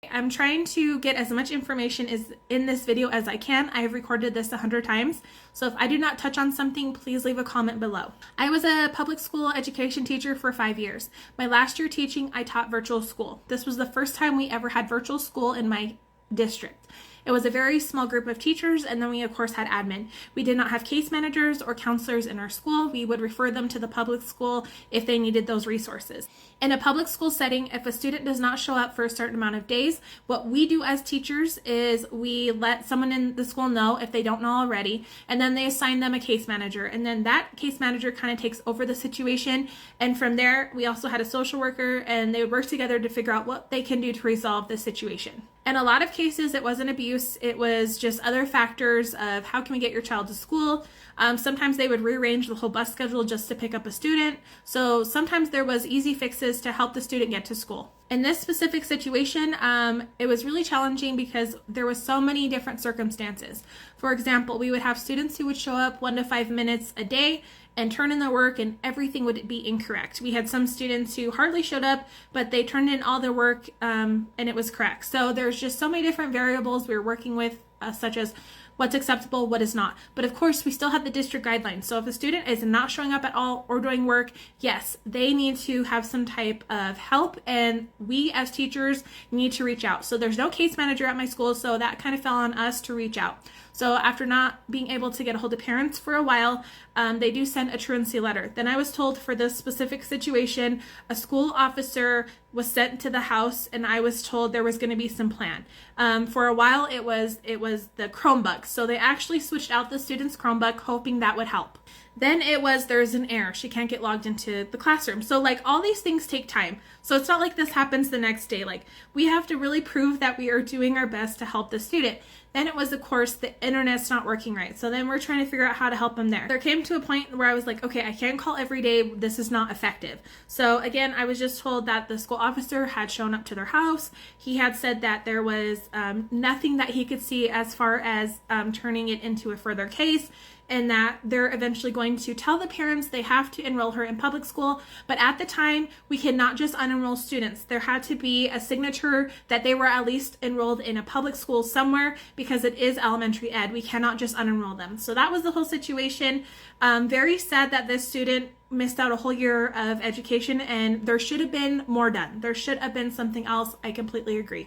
I'm trying to get as much information in this video as I can. I have recorded this 100 times, so if I do not touch on something, please leave a comment below. I was a public school education teacher for 5 years. My last year teaching, I taught virtual school. This was the first time we ever had virtual school in my district. It was a very small group of teachers, and then we of course had admin. We did not have case managers or counselors in our school. We would refer them to the public school if they needed those resources. In a public school setting, if a student does not show up for a certain amount of days, what we do as teachers is we let someone in the school know if they don't know already, and then they assign them a case manager, and then that case manager kind of takes over the situation, and from there we also had a social worker, and they would work together to figure out what they can do to resolve the situation. In a lot of cases, it wasn't abuse. It was just other factors of how can we get your child to school. Sometimes they would rearrange the whole bus schedule just to pick up a student. So sometimes there was easy fixes to help the student get to school. In this specific situation, it was really challenging because there was so many different circumstances. For example, we would have students who would show up 1 to 5 minutes a day and turn in their work, and everything would be incorrect. We had some students who hardly showed up, but they turned in all their work and it was correct. So there's just so many different variables we were working with, such as what's acceptable, what is not. But of course, we still have the district guidelines. So if a student is not showing up at all or doing work, yes, they need to have some type of help, and we as teachers need to reach out. So there's no case manager at my school, so that kind of fell on us to reach out. So after not being able to get a hold of parents for a while, they do send a truancy letter. Then I was told for this specific situation, a school officer was sent to the house, and I was told there was going to be some plan. For a while, it was the Chromebook. So they actually switched out the student's Chromebook, hoping that would help. Then it was there's an error. She can't get logged into the classroom. So like all these things take time. So it's not like this happens the next day. Like we have to really prove that we are doing our best to help the student. Then it was, of course, the internet's not working right. So then we're trying to figure out how to help them there. There came to a point where I was like, okay, I can't call every day. This is not effective. So again, I was just told that the school officer had shown up to their house. He had said that there was nothing that he could see as far as turning it into a further case, and that they're eventually going to tell the parents they have to enroll her in public school. But at the time, we cannot just unenroll students. There had to be a signature that they were at least enrolled in a public school somewhere, because it is elementary ed. We cannot just unenroll them. So that was the whole situation. Very sad that this student missed out a whole year of education, and there should have been more done. There should have been something else. I completely agree.